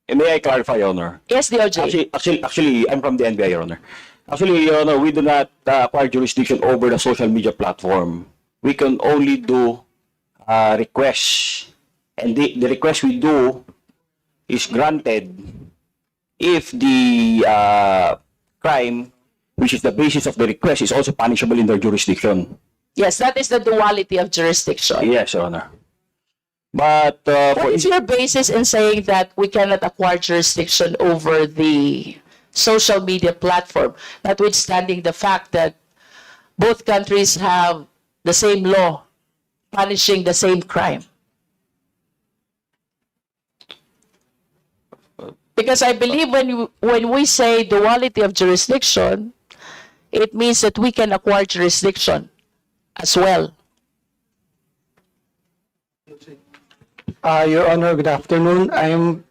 May I clarify, Your Honor? Yes, DOJ. Actually, I'm from the NBI, Your Honor. Actually, Your Honor, we do not acquire jurisdiction over the social media platform. We can only do requests, and the request we do is granted if the crime, which is the basis of the request, is also punishable in their jurisdiction. Yes, that is the duality of jurisdiction. Yes, Your Honor. But What is your basis in saying that we cannot acquire jurisdiction over the social media platform, notwithstanding the fact that both countries have the same law punishing the same crime? Because I believe when we say duality of jurisdiction, it means that we can acquire jurisdiction as well. Your Honor, good afternoon. I am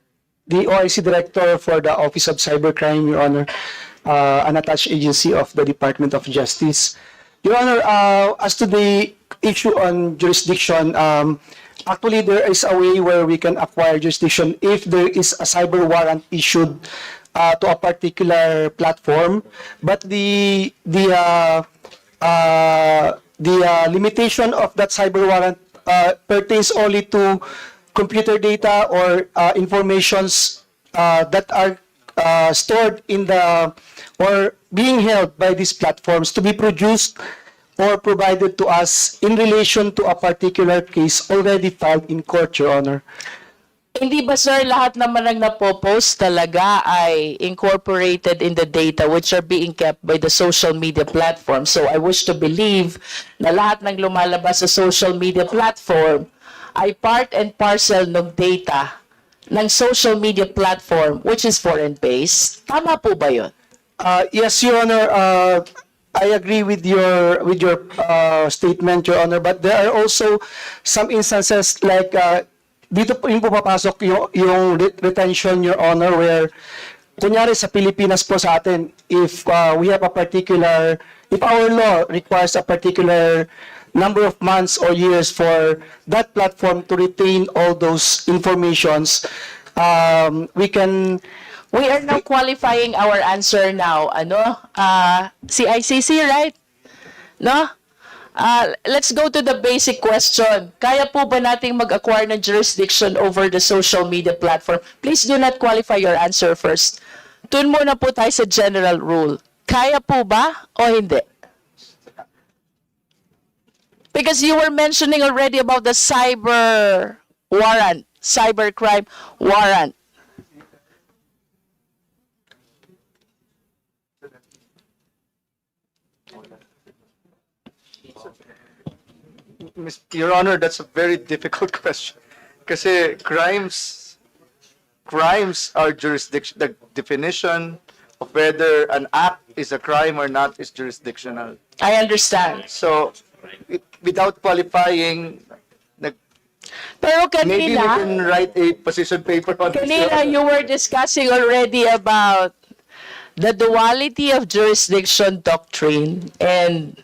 the OIC Director for the Office of Cybercrime, Your Honor, an attached agency of the Department of Justice. Your Honor, as to the issue on jurisdiction, actually there is a way where we can acquire jurisdiction if there is a cyber warrant issued to a particular platform, but the limitation of that cyber warrant pertains only to computer data or informations that are stored in the or being held by these platforms to be produced or provided to us in relation to a particular case already filed in court, Your Honor. Hindi ba, sir, lahat naman ng napopost talaga ay incorporated in the data which are being kept by the social media platform? So I wish to believe na lahat ng lumalabas sa social media platform ay part and parcel ng data ng social media platform which is foreign-based. Tama po ba yun? Yes, Your Honor. I agree with your statement, Your Honor. But there are also some instances like dito po yung pumapasok yung retention, Your Honor, where kunyari sa Pilipinas po sa atin, if we have a particular, if our law requires a particular number of months or years for that platform to retain all those informations, we can. We are now qualifying our answer now. CICC, right? No? Let's go to the basic question. Kaya po ba nating mag-acquire ng jurisdiction over the social media platform? Please do not qualify your answer first. Tun muna po tayo sa general rule. Kaya po ba o hindi? Because you were mentioning already about the cyber warrant, cybercrime warrant. Your Honor, that's a very difficult question. Kasi crimes are jurisdiction. The definition of whether an act is a crime or not is jurisdictional. I understand. So, without qualifying, Pero maybe we kanina, can write a position paper on this. Your kanina Honor. you were discussing already about the duality of jurisdiction doctrine, and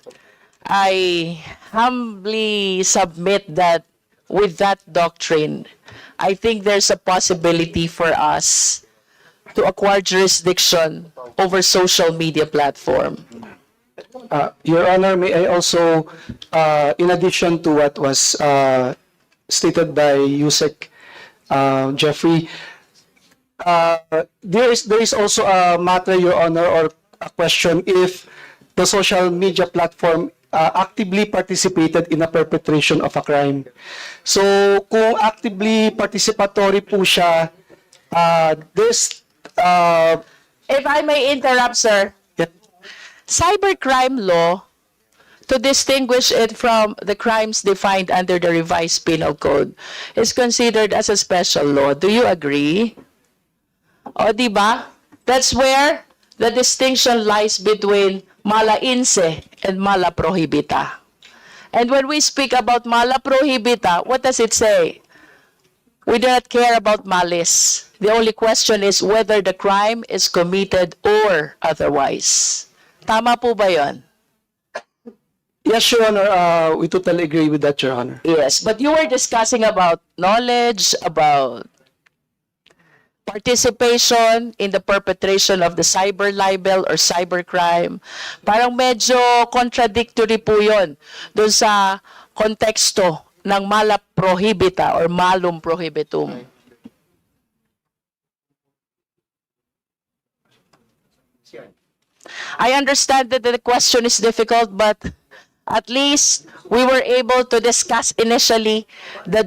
I humbly submit that with that doctrine, I think there's a possibility for us to acquire jurisdiction over social media platform. Your Honor, may I also, in addition to what was stated by Yusek Jeffrey, there is also a matter, Your Honor, or a question if the social media platform actively participated in a perpetration of a crime. So, kung actively participatory po siya, If I may interrupt, sir, cybercrime law, to distinguish it from the crimes defined under the revised penal code, is considered as a special law. Do you agree? O, di ba? That's where the distinction lies between mala inse and mala prohibita. And when we speak about mala prohibita, what does it say? We do not care about malice. The only question is whether the crime is committed or otherwise. Tama po ba yun? yes, Your Honor, we totally agree with that, Your Honor. Yes, but you were discussing about knowledge, about participation in the perpetration of the cyber libel or cybercrime. Parang medyo contradictory po yun dun sa konteksto ng mala prohibita or malum prohibitum. I understand that the question is difficult, but at least we were able to discuss initially the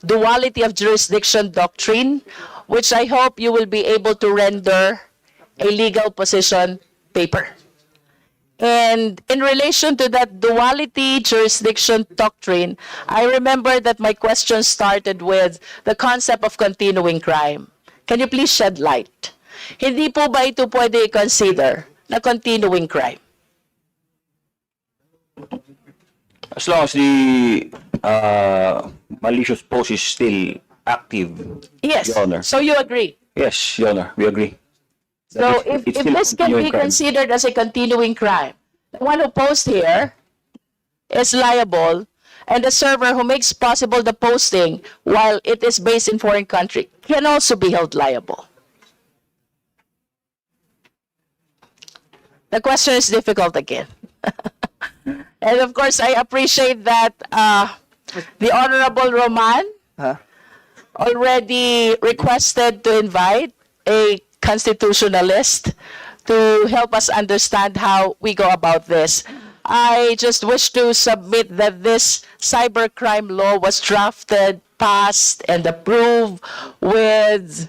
duality of jurisdiction doctrine, which I hope you will be able to render a legal position paper. And in relation to that duality jurisdiction doctrine, I remember that my question started with the concept of continuing crime. Can you please shed light? Hindi po ba ito pwede i-consider na continuing crime? As long as the malicious post is still active, Yes. Your Honor. So you agree? Yes, Your Honor, we agree. So That if it's still this can continuing be crime. considered as a continuing crime, the one who posts here is liable, and the server who makes possible the posting while it is based in foreign country can also be held liable. The question is difficult again. And of course, I appreciate that the Honorable Roman already requested to invite a constitutionalist to help us understand how we go about this. I just wish to submit that this cybercrime law was drafted, passed, and approved with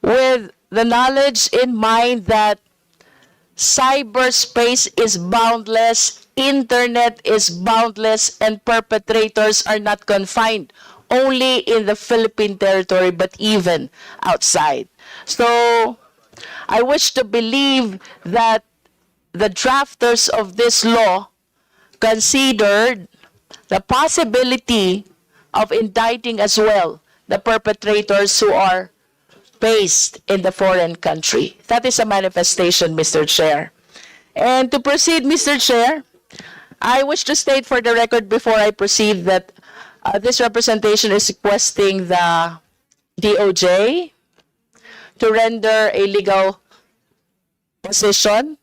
the knowledge in mind that cyberspace is boundless, internet is boundless, and perpetrators are not confined only in the Philippine territory, but even outside. So, I wish to believe that the drafters of this law considered the possibility of indicting as well the perpetrators who are based in the foreign country. That is a manifestation, Mr. Chair. And to proceed, Mr. Chair, I wish to state for the record before I proceed that this representation is requesting the DOJ to render a legal position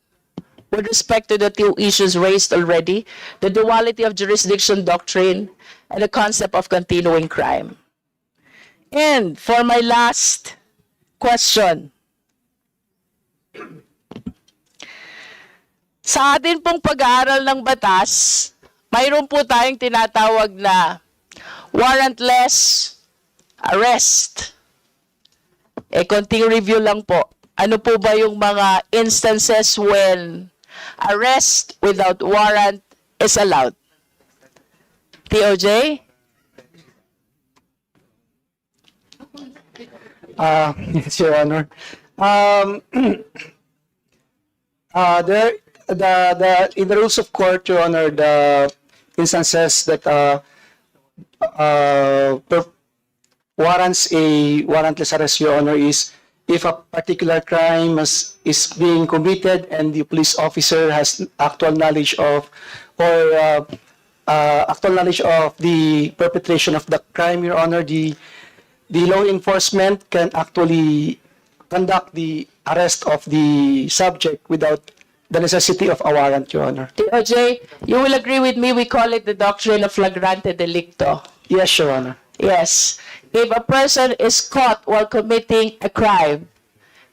with respect to the two issues raised already, the duality of jurisdiction doctrine and the concept of continuing crime. And for my last question, sa atin pong pag-aaral ng batas, mayroon po tayong tinatawag na warrantless arrest. Konting review lang po. Ano po ba yung mga instances when arrest without warrant is allowed? TOJ? Yes, Your Honor. In the rules of court, Your Honor, the instances that warrants a warrantless arrest, Your Honor, is if a particular crime is being committed and the police officer has actual knowledge of or actual knowledge of the perpetration of the crime, Your Honor, the law enforcement can actually conduct the arrest of the subject without the necessity of a warrant, Your Honor. TOJ, you will agree with me, we call it the doctrine of flagrante delicto. Yes, Your Honor. Yes. If a person is caught while committing a crime,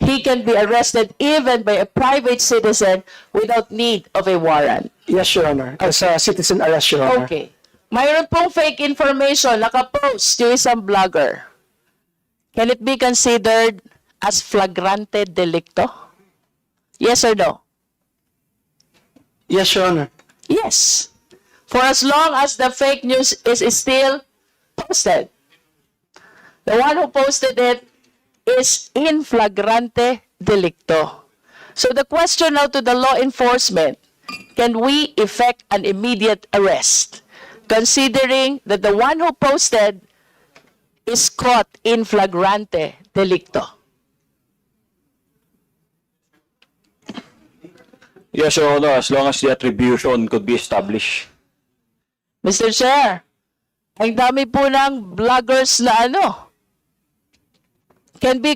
he can be arrested even by a private citizen without need of a warrant. Yes, Your Honor. As a citizen arrest, Your Honor. Okay. Mayroon pong fake information, nakapost yung isang blogger. Can it be considered as flagrante delicto? Yes or no? Yes, Your Honor. Yes. For as long as the fake news is still posted. The one who posted it is in flagrante delicto. So the question now to the law enforcement, can we effect an immediate arrest, considering that the one who posted is caught in flagrante delicto? Yes, Your Honor, as long as the attribution could be established. Mr. Chair, ang dami po ng vloggers na can be